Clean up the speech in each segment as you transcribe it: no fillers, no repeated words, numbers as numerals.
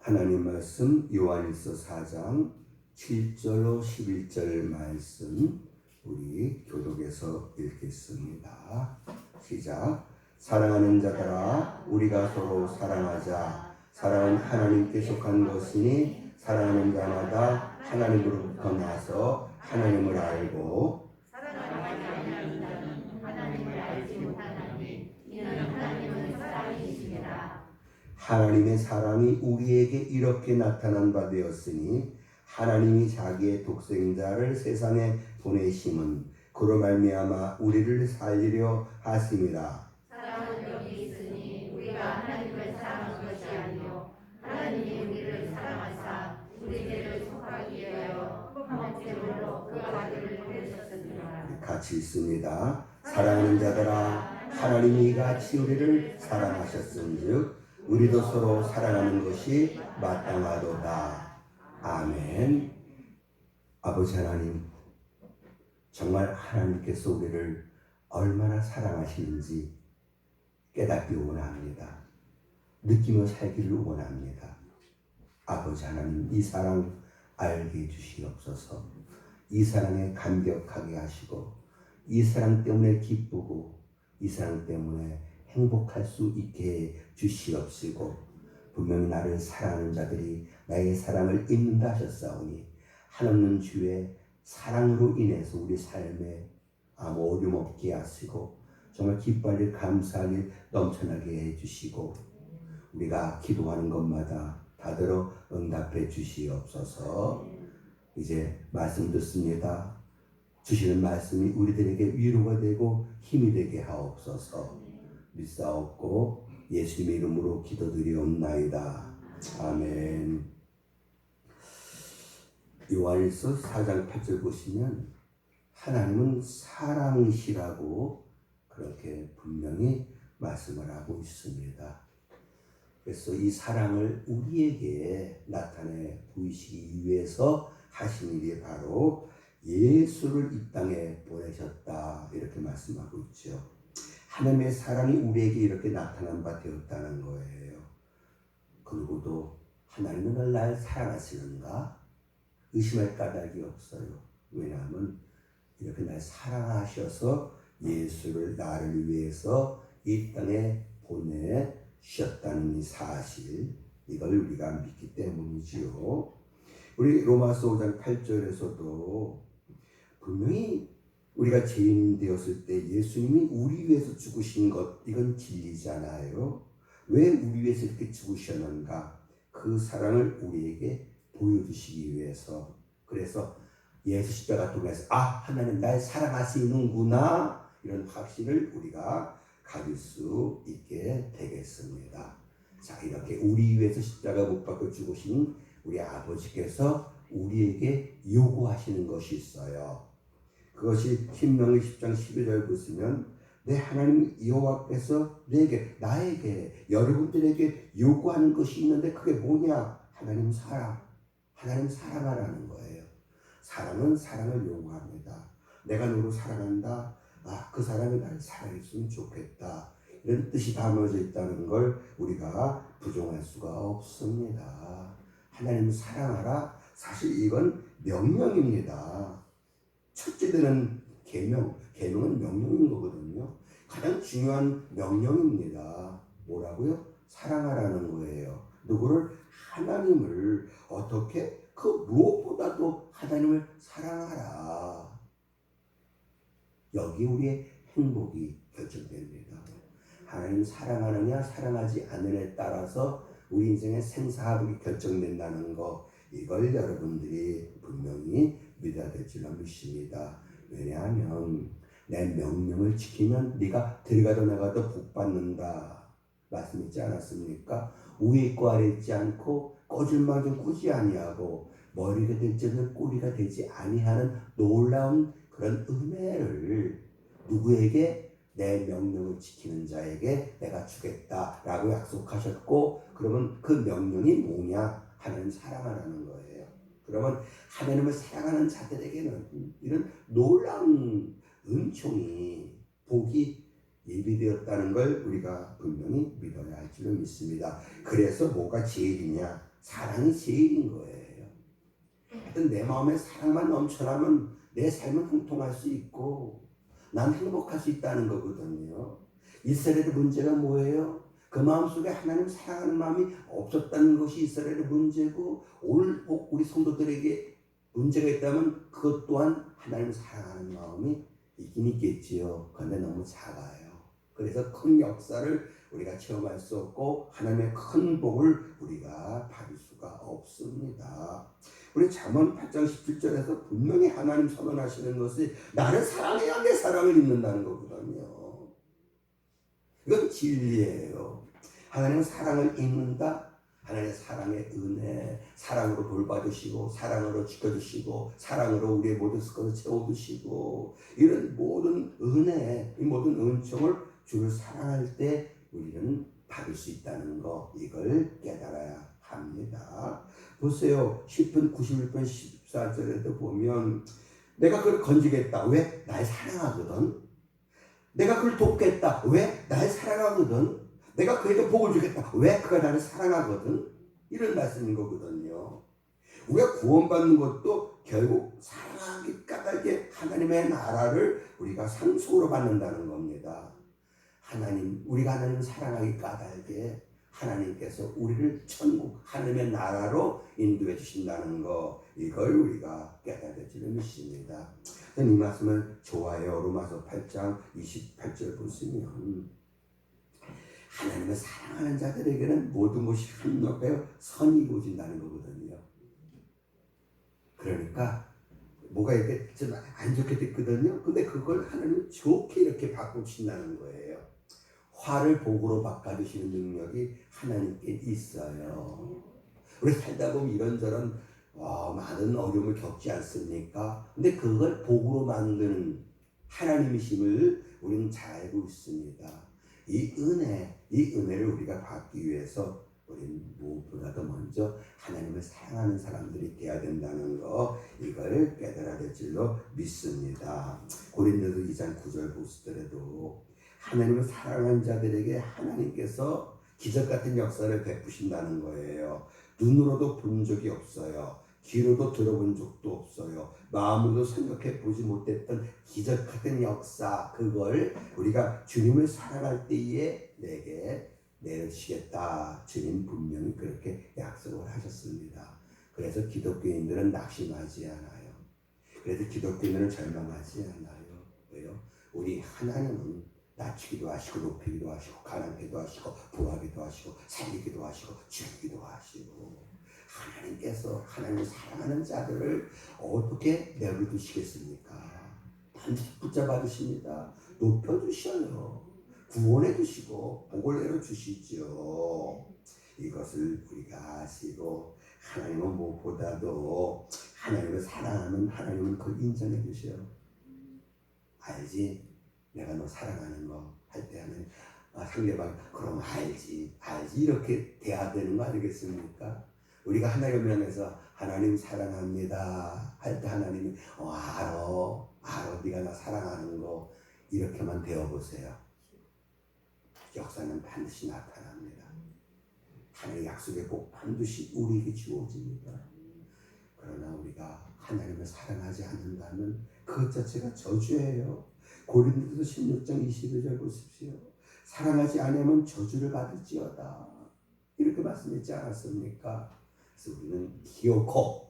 하나님 말씀 요한일서 4장 7절로 11절 말씀 우리 교독에서 읽겠습니다. 시작. 사랑하는 자들아 우리가 서로 사랑하자. 사랑은 하나님께 속한 것이니 사랑하는 자마다 하나님으로부터 나서 하나님을 알고 사랑하지 아니하는 자는 하나님을 알지 못하나니 이는 하나님은 사랑이시니라. 하나님의 사랑이 우리에게 이렇게 나타난 바 되었으니 하나님이 자기의 독생자를 세상에 보내심은 그로 말미암아 우리를 살리려 하심이라. 사랑은 여기 있으니 우리가 하나님을 사랑한 것이 아니요 하나님이 우리를 사랑하사 우리 죄를 속하기 위하여 한 번째로 그 아들을 보내셨습니다. 같이 있습니다. 사랑하는 자들아 하나님이 이같이 우리를 사랑하셨은즉 우리도 서로 사랑하는 것이 마땅하도다. 아멘. 아버지 하나님, 정말 하나님께서 우리를 얼마나 사랑하시는지 깨닫기 원합니다. 느끼며 살기를 원합니다. 아버지 하나님, 이 사랑 알게 해주시옵소서. 이 사랑에 감격하게 하시고 이 사랑 때문에 기쁘고 이 사랑 때문에 행복할 수 있게 해 주시옵시고, 분명히 나를 사랑하는 자들이 나의 사랑을 잊는다 하셨사오니 한없는 주의 사랑으로 인해서 우리 삶에 아무 어려움 없게 하시고 정말 기뻐할 일 감사할 일 넘쳐나게 해주시고 우리가 기도하는 것마다 다들어 응답해 주시옵소서. 이제 말씀 듣습니다. 주시는 말씀이 우리들에게 위로가 되고 힘이 되게 하옵소서. 믿사옵고 예수님의 이름으로 기도드리옵나이다. 아멘. 요한일서 4장 8절 보시면 하나님은 사랑이시라고 그렇게 분명히 말씀을 하고 있습니다. 그래서 이 사랑을 우리에게 나타내 보이시기 위해서 하신 일이 바로 예수를 이 땅에 보내셨다 이렇게 말씀하고 있죠. 하나님의 사랑이 우리에게 이렇게 나타난 바 되었다는 거예요. 그리고도 하나님은 날 사랑하시는가? 의심할 까닭이 없어요. 왜냐하면 이렇게 날 사랑하셔서 예수를 나를 위해서 이 땅에 보내주셨다는 이 사실, 이걸 우리가 믿기 때문이지요. 우리 로마서 5장 8절에서도 분명히 우리가 죄인 되었을 때 예수님이 우리 위해서 죽으신 것, 이건 진리잖아요. 왜 우리 위해서 이렇게 죽으셨는가? 그 사랑을 우리에게 보여주시기 위해서. 그래서 예수 십자가 통해서 하나님 날 사랑하시는구나, 이런 확신을 우리가 가질 수 있게 되겠습니다. 자, 이렇게 우리 위해서 십자가 못 박혀 죽으신 우리 아버지께서 우리에게 요구하시는 것이 있어요. 그것이 신명기 10장 12절 보시면 내 하나님 여호와께서 나에게 여러분들에게 요구하는 것이 있는데 그게 뭐냐? 하나님 사랑하라는 거예요. 사랑은 사랑을 요구합니다. 내가 너를 사랑한다. 그 사람이 나를 사랑했으면 좋겠다. 이런 뜻이 담아져 있다는 걸 우리가 부정할 수가 없습니다. 하나님 사랑하라. 사실 이건 명령입니다. 첫째 되는 계명은 명령인 거거든요. 가장 중요한 명령입니다. 뭐라고요? 사랑하라는 거예요. 누구를? 하나님을. 어떻게? 그 무엇보다도 하나님을 사랑하라. 여기 우리의 행복이 결정됩니다. 하나님 사랑하느냐 사랑하지 않느냐에 따라서 우리 인생의 생사하복이 결정된다는 거, 이걸 여러분들이 분명히 믿어야 될 줄로 믿습니다. 왜냐하면 내 명령을 지키면 네가 들어가도 나가도 복 받는다 말씀 있지 않았습니까? 위에 있고 아래 있지 않고 꼬질만좀 꾸지 아니하고 머리가 될지는 꼬리가 되지 아니하는 놀라운 그런 은혜를 누구에게? 내 명령을 지키는 자에게 내가 주겠다라고 약속하셨고, 그러면 그 명령이 뭐냐? 하나님 사랑하라는 거예요. 그러면 하나님을 사랑하는 자들에게는 이런 놀라운 은총이, 복이 예비되었다는 걸 우리가 분명히 믿어야 할 줄을 믿습니다. 그래서 뭐가 제일이냐? 사랑이 제일인 거예요. 하여튼 내 마음에 사랑만 넘쳐나면 내 삶은 형통할 수 있고 난 행복할 수 있다는 거거든요. 이스라엘의 문제가 뭐예요? 그 마음속에 하나님 사랑하는 마음이 없었다는 것이 이스라엘의 문제고, 오늘 꼭 우리 성도들에게 문제가 있다면 그것 또한 하나님 사랑하는 마음이 있긴 있겠지요. 그런데 너무 작아요. 그래서 큰 역사를 우리가 체험할 수 없고 하나님의 큰 복을 우리가 받을 수가 없습니다. 우리 잠언 8장 17절에서 분명히 하나님 선언하시는 것이 나를 사랑해야 내 사랑을 잊는다는 거거든요. 이건 진리예요. 하나님은 사랑을 잊는다. 하나님의 사랑의 은혜, 사랑으로 돌봐주시고 사랑으로 지켜주시고 사랑으로 우리의 모든 것을 채워주시고, 이런 모든 은혜, 이 모든 은총을 주를 사랑할 때 우리는 받을 수 있다는 거, 이걸 깨달아야 합니다. 보세요. 10편 91편 14절에도 보면 내가 그를 건지겠다. 왜? 날 사랑하거든. 내가 그를 돕겠다. 왜? 날 사랑하거든. 내가 그에게 복을 주겠다. 왜? 그가 나를 사랑하거든. 이런 말씀인 거거든요. 우리가 구원받는 것도 결국 사랑하기 까닭에 하나님의 나라를 우리가 상속으로 받는다는 겁니다. 우리가 하나님을 사랑하기 까닭에 하나님께서 우리를 천국, 하나님의 나라로 인도해 주신다는 거, 이걸 우리가 깨달을 줄을 믿습니다. 이 말씀은 좋아요. 로마서 8장 28절 보시면 하나님을 사랑하는 자들에게는 모든 것이 합력하여 선이 이루어진다는 거거든요. 그러니까 뭐가 이렇게 좀 안 좋게 됐거든요. 근데 그걸 하나님은 좋게 이렇게 바꾸신다는 거예요. 화를 복으로 바꿔주시는 능력이 하나님께 있어요. 우리 살다 보면 이런저런 많은 어려움을 겪지 않습니까? 근데 그걸 복으로 만드는 하나님이심을 우리는 잘 알고 있습니다. 이 은혜를 우리가 받기 위해서 우리는 무엇보다도 먼저 하나님을 사랑하는 사람들이 되어야 된다는 거, 이걸 깨달아야 될 줄로 믿습니다. 고린도서 2장 9절 보시더라도 하나님을 사랑하는 자들에게 하나님께서 기적 같은 역사를 베푸신다는 거예요. 눈으로도 본 적이 없어요. 귀로도 들어본 적도 없어요. 마음으로도 생각해 보지 못했던 기적 같은 역사, 그걸 우리가 주님을 사랑할 때에 내게 내주시겠다. 주님 분명히 그렇게 약속을 하셨습니다. 그래서 기독교인들은 낙심하지 않아요. 그래서 기독교인들은 절망하지 않아요. 왜요? 우리 하나님은 낮추기도 하시고 높이기도 하시고 가난하기도 하시고 부하기도 하시고 살리기도 하시고 죽이기도 하시고, 하나님께서 하나님을 사랑하는 자들을 어떻게 내버려두시겠습니까? 반드시 붙잡아 주십니다. 높여주셔요. 구원해 주시고 복을 내려주시죠. 이것을 우리가 아시고 하나님은 무엇보다도 하나님을 사랑하는 하나님은 그걸 인정해 주셔요. 알지? 내가 너 사랑하는 거 할 때 하면 상대방 그럼 알지 이렇게 돼야 되는 거 아니겠습니까? 우리가 하나님을 명해서 하나님 사랑합니다 할 때 하나님이 알아 네가 나 사랑하는 거, 이렇게만 되어보세요. 역사는 반드시 나타납니다. 하나님의 약속의 복 반드시 우리에게 주어집니다. 그러나 우리가 하나님을 사랑하지 않는다면 그것 자체가 저주예요. 고린도서 16장 22절 보십시오. 사랑하지 않으면 저주를 받을지어다, 이렇게 말씀했지 않았습니까? 그래서 우리는 기어코,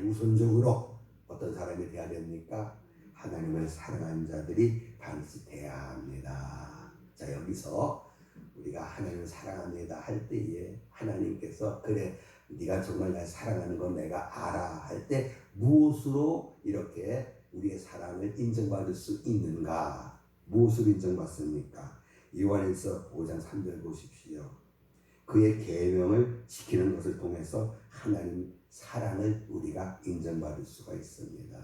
우선적으로 어떤 사람이 돼야 됩니까? 하나님을 사랑하는 자들이 반드시 돼야 합니다. 자, 여기서 우리가 하나님을 사랑합니다 할 때에 하나님께서 그래 네가 정말 날 사랑하는 건 내가 알아 할 때 무엇으로 이렇게 우리의 사랑을 인정받을 수 있는가? 무엇을 인정받습니까? 요한일서 5장 3절 보십시오. 그의 계명을 지키는 것을 통해서 하나님 사랑을 우리가 인정받을 수가 있습니다.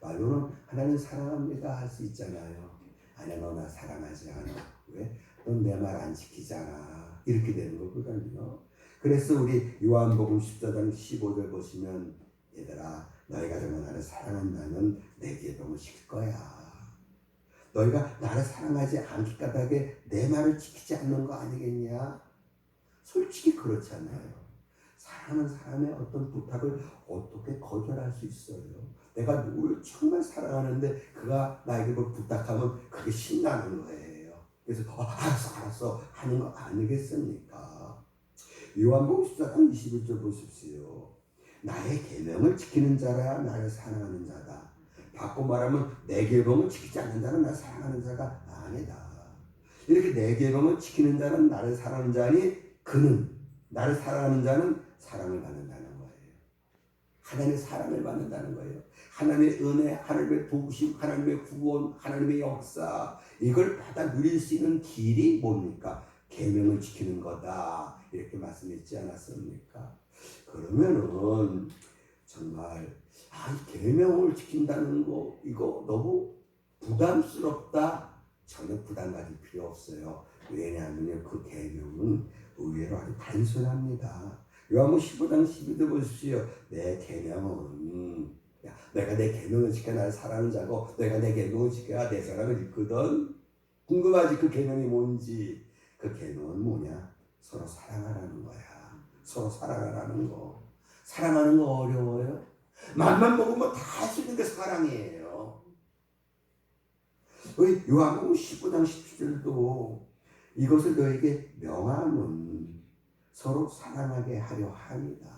말로는 하나님 사랑합니다 할 수 있잖아요. 아니야, 너 나 사랑하지 않아. 왜? 넌 내 말 안 지키잖아. 이렇게 되는 거거든요. 그래서 우리 요한복음 14장 15절 보시면, 얘들아 너희가 정말 나를 사랑한다면 내 계명을 지킬 거야. 너희가 나를 사랑하지 않기 까닭에 내 말을 지키지 않는 거 아니겠냐? 솔직히 그렇잖아요. 사랑하는 사람의 어떤 부탁을 어떻게 거절할 수 있어요? 내가 누구를 정말 사랑하는데 그가 나에게 뭘 부탁하면 그게 신나는 거예요. 그래서 알았어 하는 거 아니겠습니까? 요한복음 14장 21절 보십시오. 나의 계명을 지키는 자라 나를 사랑하는 자다. 바꿔 말하면 내 계명을 지키지 않는 자는 나를 사랑하는 자가 아니다. 이렇게 내 계명을 지키는 자는 나를 사랑하는 자니 그는 나를 사랑하는 자는 사랑을 받는다는 거예요. 하나님의 사랑을 받는다는 거예요. 하나님의 은혜, 하나님의 도우심, 하나님의 구원, 하나님의 역사 이걸 받아 누릴 수 있는 길이 뭡니까? 계명을 지키는 거다. 이렇게 말씀했지 않았습니까? 그러면은 정말 이 계명을 지킨다는 거 이거 너무 부담스럽다. 전혀 부담 가질 필요 없어요. 왜냐하면 그 계명은 의외로 아주 단순합니다. 요한복음 15장 12절 보십시오. 내 계명은 내가 내 계명을 지켜 나를 사랑하는 자고 내가 내 계명을 지켜야 내 사랑을 있거든. 궁금하지 그 계명이 뭔지. 그 계명은 뭐냐? 서로 사랑하라는 거야. 서로 사랑하라는 거. 사랑하는 거 어려워요? 맘만 먹으면 다 할 수 있는 게 사랑이에요. 우리 요한복음 19장 17절도 이것을 너에게 명함은 서로 사랑하게 하려 합니다.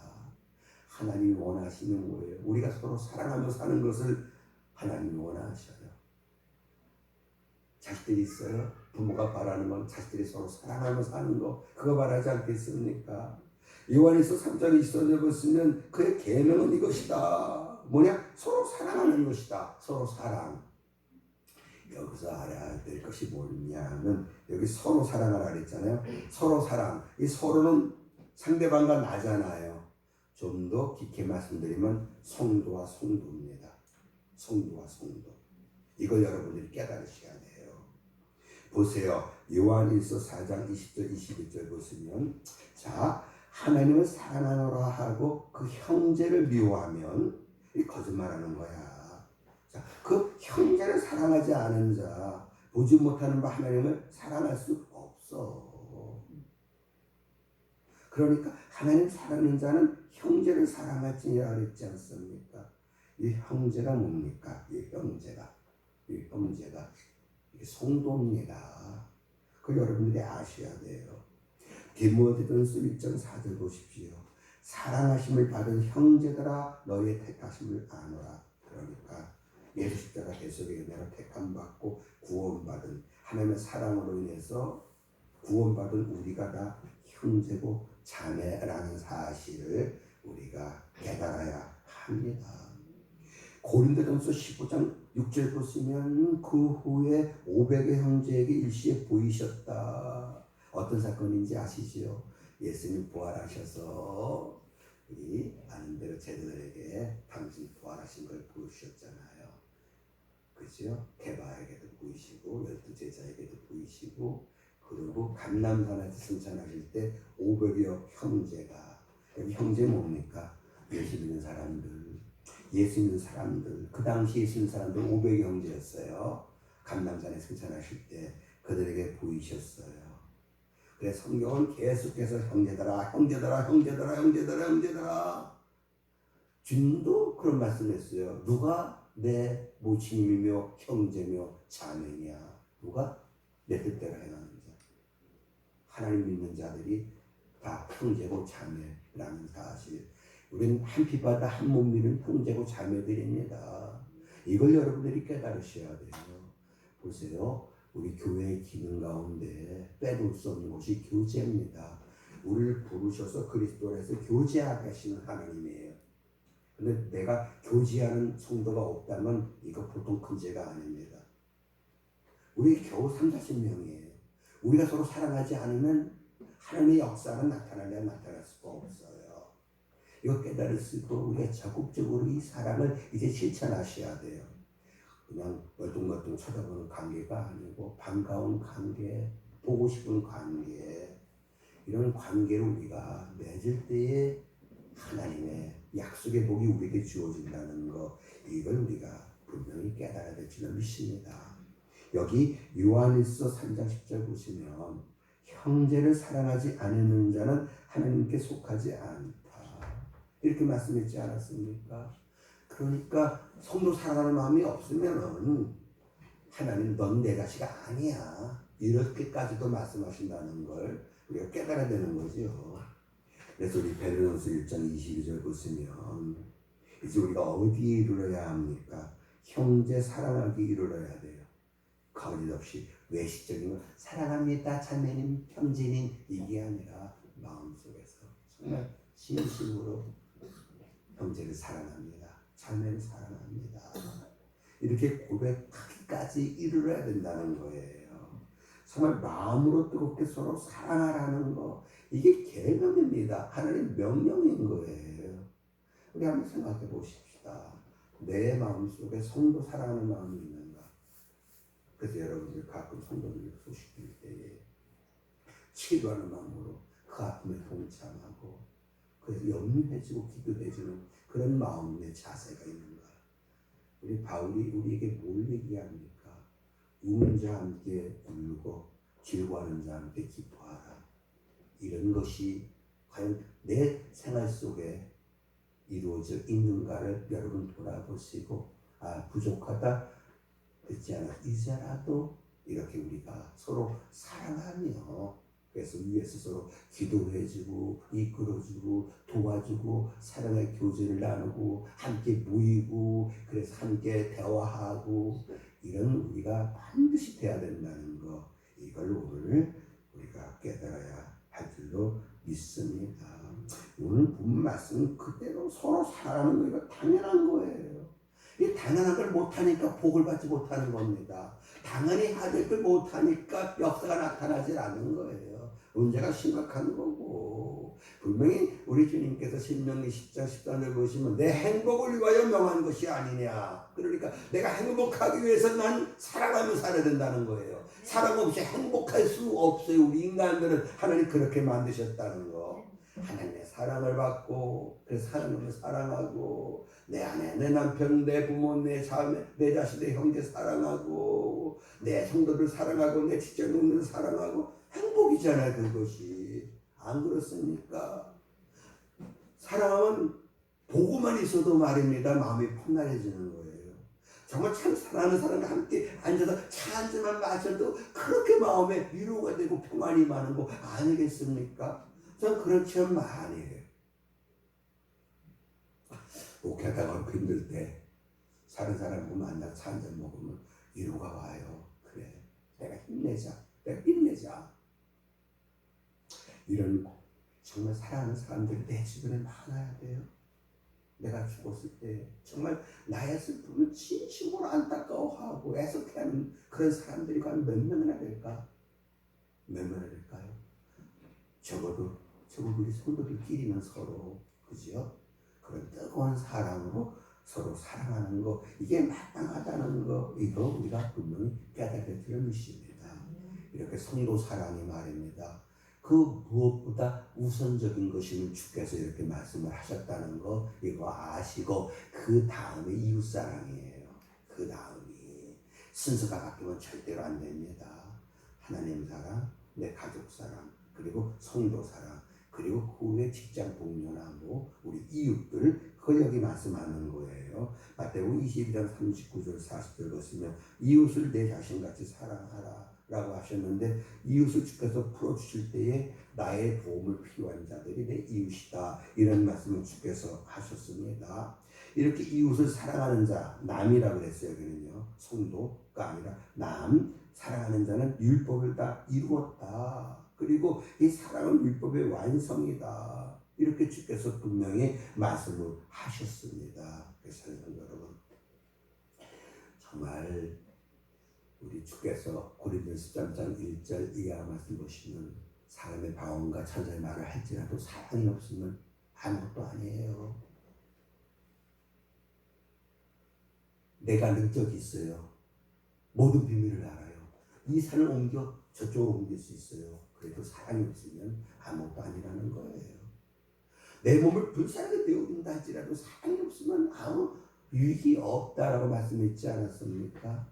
하나님이 원하시는 거예요. 우리가 서로 사랑하며 사는 것을 하나님이 원하셔요. 자식들이 있어요. 부모가 바라는 건 자식들이 서로 사랑하며 사는 거 그거 바라지 않겠습니까? 요한일서 3장 20절에 보시면 그의 계명은 이것이다. 뭐냐? 서로 사랑하는 것이다. 서로 사랑. 여기서 알아야 될 것이 뭐냐면 여기 서로 사랑하라 그랬잖아요. 서로 사랑. 이 서로는 상대방과 나잖아요. 좀 더 깊게 말씀드리면 성도와 성도입니다. 성도와 성도. 이걸 여러분들이 깨달으셔야 돼요. 보세요. 요한일서 4장 20절 21절 보시면 자 하나님을 사랑하노라 하고 그 형제를 미워하면 이 거짓말하는 거야. 자, 그 형제를 사랑하지 않은 자 보지 못하는 바 하나님을 사랑할 수 없어. 그러니까 하나님 사랑하는 자는 형제를 사랑할지니라 그랬지 않습니까? 이 형제가 뭡니까? 이 형제가 이게 성도입니다. 그걸 여러분들이 아셔야 돼요. 디모데전서 1장 4절 보십시오. 사랑하심을 받은 형제들아 너희의 택하심을 아노라. 그러니까 예수 십자가 대속의 은혜로 택함받고 구원받은 하나님의 사랑으로 인해서 구원받은 우리가 다 형제고 자매라는 사실을 우리가 깨달아야 합니다. 고린도전서 15장 6절 보시면 그 후에 500의 형제에게 일시에 보이셨다. 어떤 사건인지 아시죠? 예수님 부활하셔서 우리 아는 대로 제자들에게 당신 부활하신 걸 보여주셨잖아요. 그죠? 게바에게도 보이시고 12제자에게도 보이시고 그리고 감람산에서 승천하실 때 500여 형제가 여기 형제 뭡니까? 예수 믿는 사람들 그 당시 예수 믿는 사람들 500여 형제였어요. 감람산에 승천하실 때 그들에게 보이셨어요. 그래서 성경은 계속해서 형제들아 주님도 그런 말씀했어요. 누가 내 모친이며 형제며 자매냐? 누가 내 뜻대로 행하는 자. 하나님 믿는 자들이 다 형제고 자매라는 사실. 우리는 한 피바다 한 몸 믿는 형제고 자매들입니다. 이걸 여러분들이 깨달으셔야 돼요. 보세요. 우리 교회의 기능 가운데 빼놓을 수 없는 것이 교제입니다. 우리를 부르셔서 그리스도 안에서 교제하게 하시는 하나님이에요. 근데 내가 교제하는 성도가 없다면 이거 보통 큰 죄가 아닙니다. 우리 겨우 30-40명이에요. 우리가 서로 사랑하지 않으면 하나님의 역사는 나타날래 나타날 수가 없어요. 이거 깨달을 수 있고 우리가 적극적으로 이 사랑을 이제 실천하셔야 돼요. 그냥 멀뚱멀뚱 쳐다보는 관계가 아니고 반가운 관계, 보고 싶은 관계, 이런 관계를 우리가 맺을 때에 하나님의 약속의 복이 우리에게 주어진다는 거, 이걸 우리가 분명히 깨달아야 될 줄로 믿습니다. 여기 요한일서 3장 10절 보시면 형제를 사랑하지 않는 자는 하나님께 속하지 않다. 이렇게 말씀했지 않았습니까? 그러니까 성도 사랑하는 마음이 없으면은 하나님 넌 내 자식 아니야. 이렇게까지도 말씀하신다는 걸 우리가 깨달아야 되는 거죠. 그래서 우리 베드로전서 1장 22절 보시면 이제 우리가 어디에 이르러야 합니까? 형제 사랑하기 이르러야 돼요. 거짓 없이 외식적인 걸 사랑합니다 자매님 형제님 이게 아니라 마음속에서 정말 진심으로 형제를 사랑합니다 자매를 사랑합니다 이렇게 고백하기까지 이르러야 된다는 거예요. 정말 마음으로 뜨겁게 서로 사랑하라는 거 이게 계명입니다. 하나님 명령인 거예요. 우리 한번 생각해 보십시다. 내 마음속에 성도 사랑하는 마음이 있는가? 그래서 여러분들 가끔 성도들 소식 들을 때에 치료하는 마음으로 그 아픔에 동참하고 그래서 염려해주고 기도해주는 그런 마음의 자세가 있는가? 우리 바울이 우리에게 뭘 얘기합니까? 우는 자와 함께 울고 즐거워하는 자와 함께 기뻐하라. 이런 것이 과연 내 생활 속에 이루어져 있는가를 여러분 돌아보시고 부족하다 그렇지 않아 이제라도 이렇게 우리가 서로 사랑하며 그래서 위에서 서로 기도해주고 이끌어주고 도와주고 사랑의 교제를 나누고 함께 모이고 그래서 함께 대화하고 이런 우리가 반드시 돼야 된다는 거 이걸 오늘 우리가 깨달아야 할 줄로 믿습니다. 오늘 본 말씀은 그대로 서로 사랑하는 거 당연한 거예요. 이 당연한 걸 못하니까 복을 받지 못하는 겁니다. 당연히 해야 될 걸 못하니까 역사가 나타나질 않는 거예요. 문제가 심각한 거고 분명히 우리 주님께서 신명기 10장 13절 보시면 내 행복을 위하여 명한 것이 아니냐. 그러니까 내가 행복하기 위해서 난 사랑하며 살아야 된다는 거예요. 사랑 없이 행복할 수 없어요. 우리 인간들은 하나님 그렇게 만드셨다는 거. 하나님의 사랑을 받고 그래서 하나님을 사랑하고 내 아내, 내 남편, 내 부모, 내 자매, 내 자식, 내 형제 사랑하고 내 성도들 사랑하고 내 직장인들 사랑하고 행복이잖아요. 그것이 안 그렇습니까? 사랑은 보고만 있어도 말입니다. 마음이 편안해지는 거예요. 정말 참 사랑하는 사람과 함께 앉아서 차 한 잔만 마셔도 그렇게 마음에 위로가 되고 평안이 많은 거 아니겠습니까? 전 그런 체험 많이 해요. 목회하다가 힘들 때 다른 사람 보면 만나서 차 한 잔 먹으면 위로가 와요. 그래, 내가 힘내자. 이런 정말 사랑하는 사람들이 내 주변에 많아야 돼요. 내가 죽었을 때 정말 나의 슬픔을 진심으로 안타까워하고 애석해하는 그런 사람들이 과연 몇 명이나 될까? 몇 명이나 될까요? 적어도 우리 성도들끼리는 서로 그죠? 그런 뜨거운 사랑으로 서로 사랑하는 거 이게 마땅하다는 거 이거 우리가 분명히 깨달을 필요는 있습니다. 이렇게 성도 사랑이 말입니다. 그 무엇보다 우선적인 것임을 주께서 이렇게 말씀을 하셨다는 거 이거 아시고 그 다음에 이웃사랑이에요. 그 다음이 순서가 바뀌면 절대로 안 됩니다. 하나님 사랑, 내 가족 사랑, 그리고 성도 사랑, 그리고 그 후에 직장 동료나 뭐 우리 이웃들 그걸 여기 말씀하는 거예요. 마태복음 22장 39절 40절 보시면 이웃을 내 자신같이 사랑하라 라고 하셨는데 이웃을 주께서 풀어주실 때에 나의 도움을 필요한 자들이 내 이웃이다 이런 말씀을 주께서 하셨습니다. 이렇게 이웃을 사랑하는 자 남이라고 그랬어요. 여기는요 성도가 아니라 남 사랑하는 자는 율법을 다 이루었다. 그리고 이 사랑은 율법의 완성이다. 이렇게 주께서 분명히 말씀을 하셨습니다. 그래서 여러분 정말 우리 주께서 고린도서 13장 1절 이하 말씀 보시면 사람의 방언과 천사의 말을 할지라도 사랑이 없으면 아무것도 아니에요. 내가 능력이 있어요. 모든 비밀을 알아요. 이 산을 옮겨 저쪽으로 옮길 수 있어요. 그래도 사랑이 없으면 아무것도 아니라는 거예요. 내 몸을 불사르게 되어준다 할지라도 사랑이 없으면 아무 유익이 없다라고 말씀했지 않았습니까?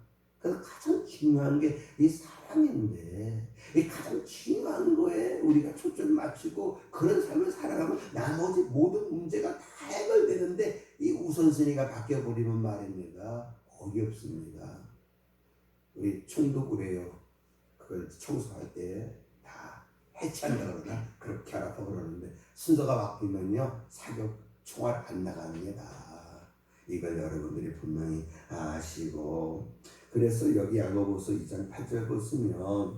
그래서 가장 중요한 게 이 사랑인데 이 가장 중요한 거에 우리가 초점 맞추고 그런 삶을 살아가면 나머지 모든 문제가 다 해결되는데 이 우선순위가 바뀌어버리면 말입니다. 어이없습니다. 우리 총도 그래요. 그걸 청소할 때 다 해체한다 그러나 그렇게 하라고 그러는데 순서가 바뀌면요 사격 총알 안 나갑니다. 이걸 여러분들이 분명히 아시고 그래서 여기 야고보서 2장 8절 보시면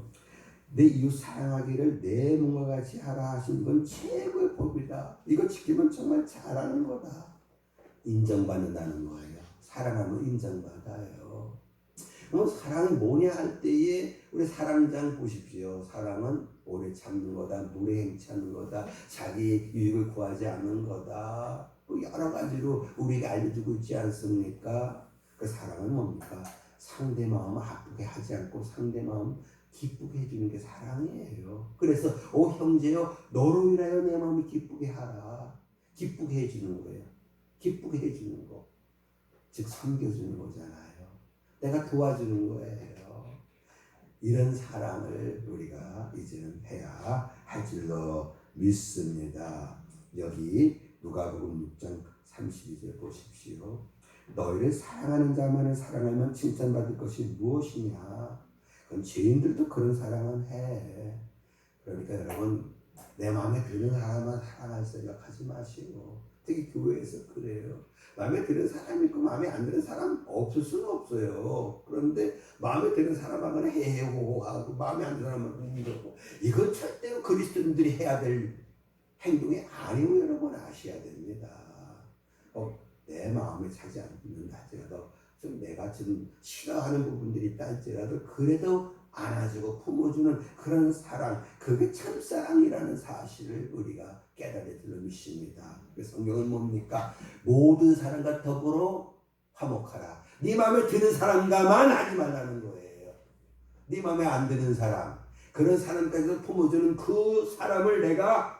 내 이웃 사랑하기를 내 몸과 같이 하라 하신 건 최고의 법이다. 이거 지키면 정말 잘하는 거다. 인정받는다는 거예요. 사랑하면 인정받아요. 그럼 사랑이 뭐냐 할 때에 우리 사랑장 보십시오. 사랑은 오래 참는 거다. 물에 행차하는 거다. 자기 유익을 구하지 않는 거다. 또 여러 가지로 우리가 알려주고 있지 않습니까? 그 사랑은 뭡니까? 상대 마음 아프게 하지 않고 상대 마음 기쁘게 해주는 게 사랑이에요. 그래서 오 형제여 너로 인하여 내 마음이 기쁘게 하라. 기쁘게 해주는 거예요. 기쁘게 해주는 거. 즉 섬겨주는 거잖아요. 내가 도와주는 거예요. 이런 사랑을 우리가 이제는 해야 할 줄로 믿습니다. 여기 누가복음 6장 32절 보십시오. 너희를 사랑하는 자만을 사랑하면 칭찬받을 것이 무엇이냐? 그건 죄인들도 그런 사랑은 해. 그러니까 여러분 내 마음에 드는 사람만 사랑할 생각하지 마시고 특히 교회에서 그래요. 마음에 드는 사람이 있고 마음에 안 드는 사람 없을 수는 없어요. 그런데 마음에 드는 사람하고는 해해호호하고 마음에 안 드는 사람은 우기고 이건 절대로 그리스도인들이 해야 될 행동이 아니고 여러분 아셔야 됩니다. 내 마음에 차지 않는다 할지라도 좀 내가 좀 싫어하는 부분들이 있다 할지라도 그래도 안아주고 품어주는 그런 사랑, 그게 참사랑이라는 사실을 우리가 깨달을 줄로 믿습니다. 그래서 성경은 뭡니까? 모든 사람과 더불어 화목하라. 네 마음에 드는 사람과만 하지 말라는 거예요. 네 마음에 안 드는 사람, 그런 사람까지도 품어주는 그 사람을 내가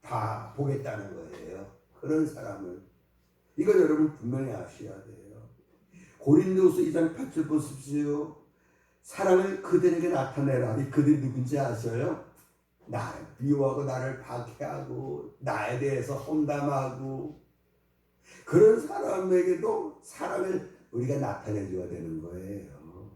다 보겠다는 거예요. 그런 사람을. 이거 여러분 분명히 아셔야 돼요. 고린도후서 2장 8절 보십시오. 사랑을 그들에게 나타내라. 이 그들이 누군지 아셔요? 나를 미워하고 나를 박해하고 나에 대해서 험담하고 그런 사람에게도 사랑을 우리가 나타내줘야 되는 거예요.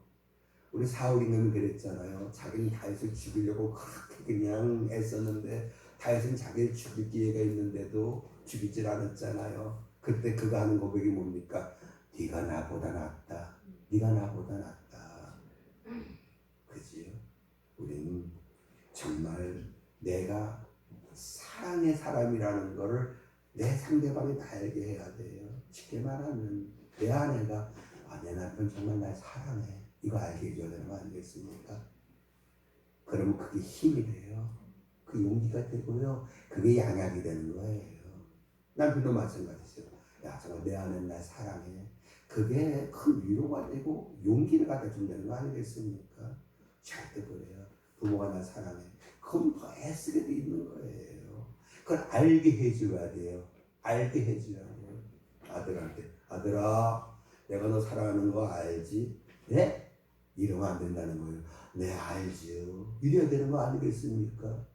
우리 사울이는 그랬잖아요. 자기는 다윗을 죽이려고 그렇게 그냥 애썼는데 다윗은 자기를 죽일 기회가 있는데도 죽이질 않았잖아요. 그때 그가 하는 고백이 뭡니까? 네가 나보다 낫다. 네가 나보다 낫다. 그지요? 우리는 정말 내가 사랑의 사람이라는 거를 내 상대방이 다 알게 해야 돼요. 쉽게 말하면 내 아내가 내 남편 정말 날 사랑해. 이거 알게 해줘야 되는 거 아니겠습니까? 그러면 그게 힘이 돼요. 그 용기가 되고요. 그게 양약이 되는 거예요. 남편도 마찬가지죠. 야 정말 내 아내는 날 사랑해. 그게 큰 위로가 되고 용기를 갖다 준다는 거 아니겠습니까? 절대 그래요. 부모가 날 사랑해. 그럼 더 애쓰게 돼 있는 거예요. 그걸 알게 해줘야 돼요. 알게 해줘야 돼요. 아들한테 아들아 내가 너 사랑하는 거 알지? 네? 이러면 안 된다는 거예요. 네 알지요. 이래야 되는 거 아니겠습니까?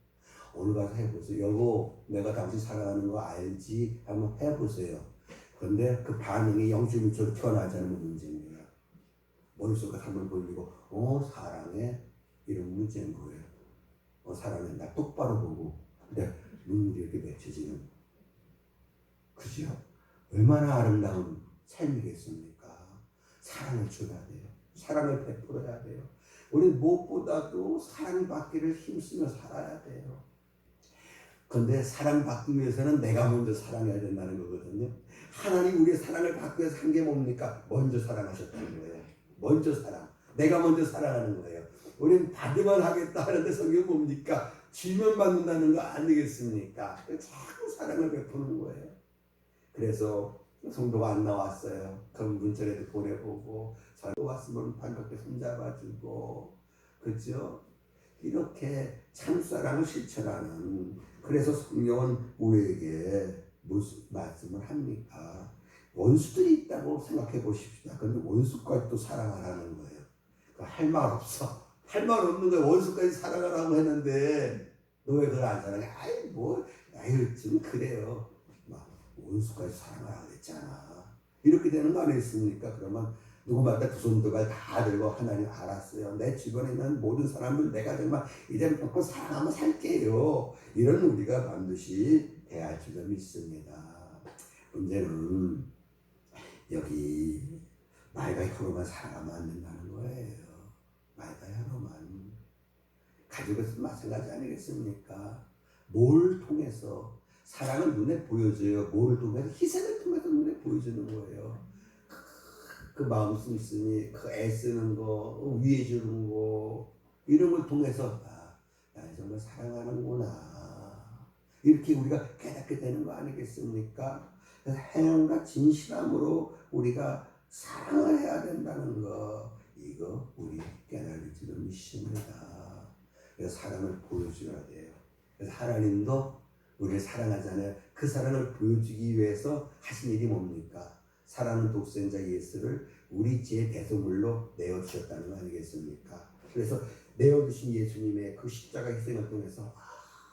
오늘 가서 해보세요. 여보 내가 당신 사랑하는 거 알지? 한번 해보세요. 그런데 그 반응이 영주민처럼 튀어나오지 않으면 문제입니다. 머릿속에 한번 돌리고 사랑해? 이런 문제인 거예요. 사랑해 나 똑바로 보고 근데 눈물이 이렇게 맺혀지는 그죠? 얼마나 아름다운 삶이겠습니까? 사랑을 줘야 돼요. 사랑을 베풀어야 돼요. 우리 무엇보다도 사랑받기를 힘쓰며 살아야 돼요. 그런데 사랑받기 위해서는 내가 먼저 사랑해야 된다는 거거든요. 하나님 우리의 사랑을 받기 위해서 한 게 뭡니까? 먼저 사랑하셨다는 거예요. 먼저 사랑. 내가 먼저 사랑하는 거예요. 우리는 받으면 하겠다 하는데 성경은 뭡니까? 주면 받는다는 거 아니겠습니까? 자꾸 사랑을 베푸는 거예요. 그래서 성도가 안 나왔어요. 그럼 문자라도 보내보고 또 왔으면 반갑게 손잡아주고 그렇죠? 이렇게 참사랑을 실천하는 그래서 성령은 우리에게 무슨 말씀을 합니까? 원수들이 있다고 생각해 보십시다. 그런데 원수까지 또 사랑하라는 거예요. 할 말 없어. 할 말 없는 거야. 원수까지 사랑하라고 했는데 너 왜 그걸 안 사랑해? 아이 뭐 아유 좀 그래요. 막 원수까지 사랑하라고 그랬잖아. 이렇게 되는 거 아니겠습니까? 그러면 누구마다 두 손 두 발 다 들고 하나님 알았어요. 내 주변에 있는 모든 사람들 내가 정말 이제 먹고 사랑하며 살게요. 이런 우리가 반드시 해야 줄 점이 있습니다. 문제는 여기 말과 혀로만 사랑하면 안 된다는 거예요. 말과 혀로만. 가족에서 마찬가지 아니겠습니까? 뭘 통해서 사랑을 눈에 보여줘요. 뭐를 통해서 희생을 통해서 눈에 보여주는 거예요. 그 마음씀 있으니 그 애쓰는 거, 위해 주는 거 이런 걸 통해서 나를 정말 사랑하는구나 이렇게 우리가 깨닫게 되는 거 아니겠습니까? 그래서 행함과 진실함으로 우리가 사랑을 해야 된다는 거 이거 우리 깨달을 줄은 믿습니다. 그래서 사랑을 보여줘야 돼요. 그래서 하나님도 우리를 사랑하잖아요. 그 사랑을 보여주기 위해서 하신 일이 뭡니까? 사랑하는 독생자 예수를 우리 죄의 대속물로 내어주셨다는 거 아니겠습니까? 그래서 내어주신 예수님의 그 십자가 희생을 통해서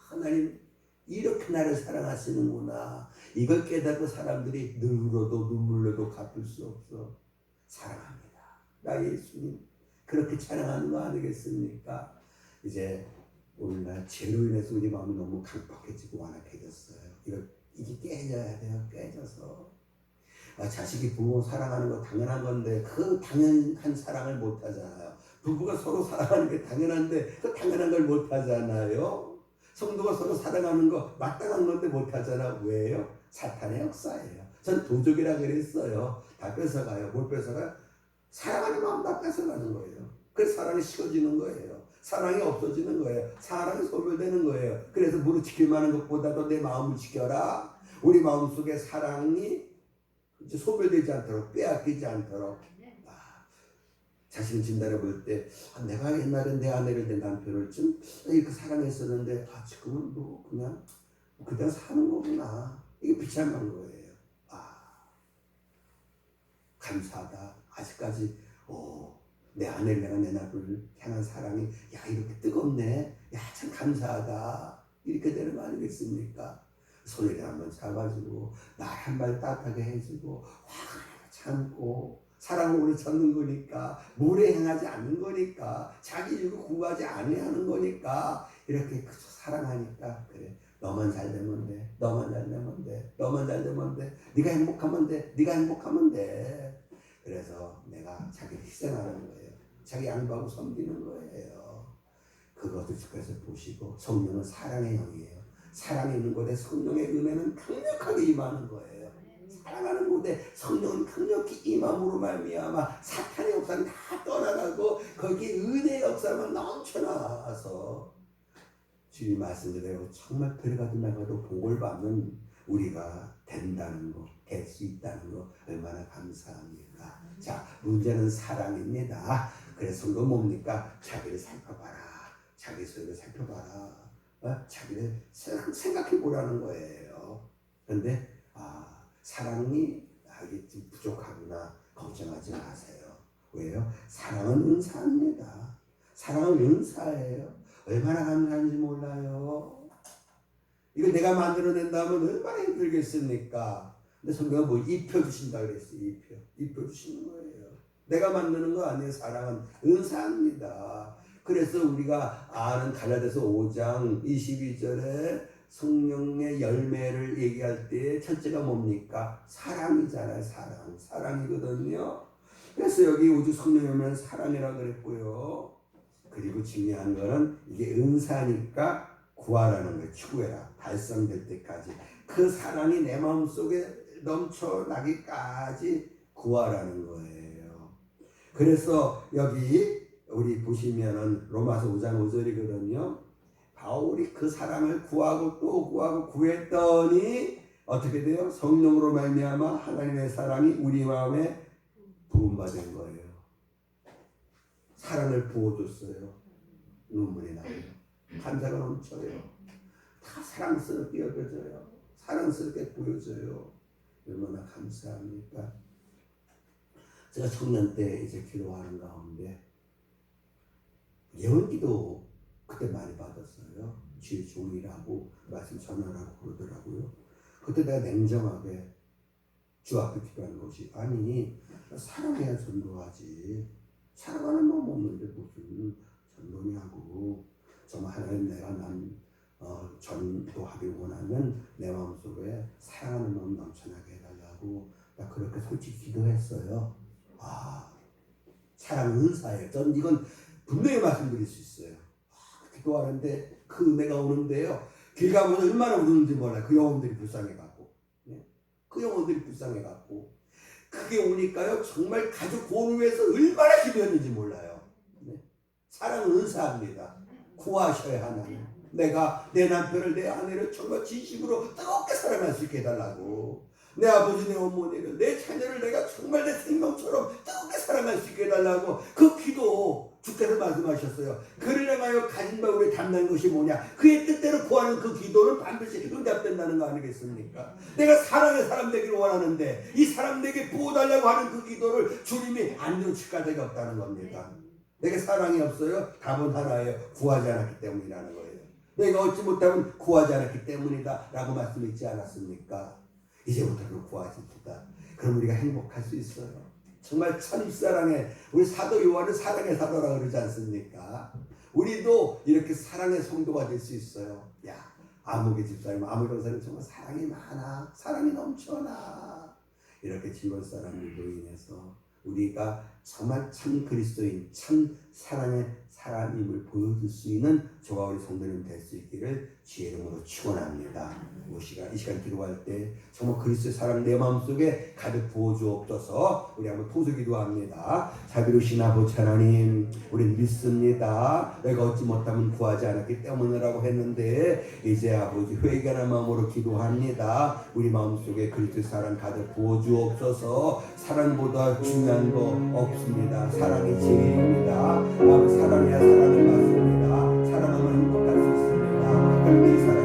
하나님 이렇게 나를 사랑하시는구나. 이걸 깨닫고 사람들이 늘 울어도 눈물로도 갚을 수 없어. 사랑합니다. 나 예수님 그렇게 찬양하는 거 아니겠습니까? 이제 오늘날 죄로 인해서 우리 마음이 너무 강팍해지고 완악해졌어요. 이게 깨져야 돼요. 깨져서 자식이 부모 사랑하는 거 당연한 건데 그 당연한 사랑을 못 하잖아요. 부부가 서로 사랑하는 게 당연한데 그 당연한 걸 못 하잖아요. 성도가 서로 사랑하는 거 마땅한 건데 못 하잖아. 왜요? 사탄의 역사예요. 전 도적이라 그랬어요. 다 뺏어가요. 뭘 뺏어가요? 사랑하는 마음 다 뺏어가는 거예요. 그래서 사랑이 식어지는 거예요. 사랑이 없어지는 거예요. 사랑이 소멸되는 거예요. 그래서 무릇 지킬만 하는 것보다도 내 마음을 지켜라. 우리 마음속에 사랑이 소멸되지 않도록 빼앗기지 않도록 자신 진단해 볼 때 내가 옛날에 내 아내를 내 남편을 좀 이렇게 사랑했었는데 지금은 뭐 그냥 사는 거구나. 이게 비참한 거예요. 감사하다. 아직까지 내 아내를 향한 내 남편을 향한 사랑이 이렇게 뜨겁네. 참 감사하다. 이렇게 되는 거 아니겠습니까? 손을 한번 잡아주고 날 한 발 따뜻하게 해주고 화가 나도 참고 사랑을 오래 참는 거니까 물에 행하지 않는 거니까 자기 일을 구하지 아니하는 거니까 이렇게 사랑하니까 그래 너만 잘 되면 돼. 너만 잘 되면 돼. 너만 잘 되면 돼. 네가 행복하면 돼. 네가 행복하면 돼. 그래서 내가 자기를 희생하는 거예요. 자기 양보하고 섬기는 거예요. 그것을 주께서 보시고 성령은 사랑의 영이에요. 사랑이 있는 곳에 성령의 은혜는 강력하게 임하는 거예요. 사랑하는 곳에 성령은 강력히 임함으로 말미암아 사탄의 역사는 다 떠나가고 거기에 은혜의 역사만 넘쳐나와서 주님 말씀대로 정말 들어가도 나가도 복을 받는 우리가 된다는 거, 될 수 있다는 거 얼마나 감사합니까? 자, 문제는 사랑입니다. 그래서 성도 뭡니까? 자기를 살펴봐라. 자기 소유를 살펴봐라. 자기를 생각해 보라는 거예요. 그런데 사랑이 이게 좀 부족하구나 걱정하지 마세요. 왜요? 사랑은 은사입니다. 사랑은 은사예요. 얼마나 감사한지 몰라요. 이거 내가 만들어낸다면 얼마나 힘들겠습니까? 근데 성경은 뭐 입혀주신다 그랬어요. 입혀주시는 거예요. 내가 만드는 거 아니에요. 사랑은 은사입니다. 그래서 우리가 아는 갈라디아서 5장 22절에 성령의 열매를 얘기할 때 첫째가 뭡니까? 사랑이잖아요. 사랑이거든요. 그래서 여기 오직 성령의 열매는 사랑이라고 그랬고요. 그리고 중요한 거는 이게 은사니까 구하라는 거예요. 추구해라. 달성될 때까지. 그 사랑이 내 마음속에 넘쳐나기까지 구하라는 거예요. 그래서 여기 우리 보시면은 로마서 5장 5절이거든요. 바울이 그 사랑을 구하고 또 구하고 구했더니 어떻게 돼요? 성령으로 말미암아 하나님의 사랑이 우리 마음에 부음받은 거예요. 사랑을 부어줬어요. 눈물이 나요. 감사가 넘쳐요. 다 사랑스럽게 여겨져요. 사랑스럽게 보여져요. 얼마나 감사합니까? 제가 청년 때 이제 기도하는 가운데 예언기도 그때 많이 받았어요. 주의 종이라고 말씀 전하라고 그러더라고요. 그때 내가 냉정하게 주 앞에 기도하는 것이 아니 사랑해야 전도하지 사랑하는 마음 없는데 무슨 전도냐고 정말 하나님 내가 전도하기 원하면 내 마음속에 사랑하는 마음 넘쳐나게 해달라고 나 그렇게 솔직히 기도했어요. 사랑 은사예요. 전 이건 분명히 말씀드릴 수 있어요. 기도하는데 그 은혜가 오는데요. 길 가면 얼마나 우는지 몰라요. 그 영혼들이 불쌍해갖고. 그 영혼들이 불쌍해갖고. 그게 오니까요. 정말 가족 보호를 위해서 얼마나 기도했는지 몰라요. 사랑은 은사합니다. 구하셔야 하나님. 내가 내 남편을 내 아내를 정말 진심으로 뜨겁게 사랑할 수 있게 해달라고. 내 아버지 내 어머니를 내 자녀를 내가 정말 내 생명처럼 뜨겁게 사랑할 수 있게 해달라고. 그 기도 주께서 말씀하셨어요. 그를 향하여 가진 바 우리 담는 것이 뭐냐. 그의 뜻대로 구하는 그 기도는 반드시 응답된다는 거 아니겠습니까? 내가 사랑의 사람 되기를 원하는데 이 사람 내게 부어달라고 하는 그 기도를 주님이 안 들으실 까닭이 없다는 겁니다. 내게 사랑이 없어요? 답은 하나예요. 구하지 않았기 때문이라는 거예요. 내가 얻지 못하면 구하지 않았기 때문이다 라고 말씀했지 않았습니까? 이제부터는 구하십시다. 그럼 우리가 행복할 수 있어요. 정말 첫사랑의 우리 사도 요한은 사랑의 사도라고 그러지 않습니까? 우리도 이렇게 사랑의 성도가 될 수 있어요. 야, 아무개 집사님, 아무 병사님 정말 사랑이 많아. 사랑이 넘쳐나. 이렇게 주변 사람들로 인해서 우리가 정말 참 그리스도인, 참 사랑의 사람임을 보여줄 수 있는 저와 우리 성도님 될 수 있기를 주의 이름으로 축원합니다. 이 시간 기도할 때 정말 그리스도의 사랑 내 마음속에 가득 부어주옵소서. 우리 한번 통수 기도합니다. 자비로우신 아버지 하나님, 우리는 믿습니다. 내가 얻지 못하면 구하지 않았기 때문이라고 했는데 이제 아버지 회개하는 마음으로 기도합니다. 우리 마음속에 그리스도의 사랑 가득 부어주옵소서. 사랑보다 중요한 거 없습니다. 사랑이 제일입니다. 아버지 사랑해야 사랑을 받습니다. 사랑하면 행복할 수 있습니다. 그런데 이 사랑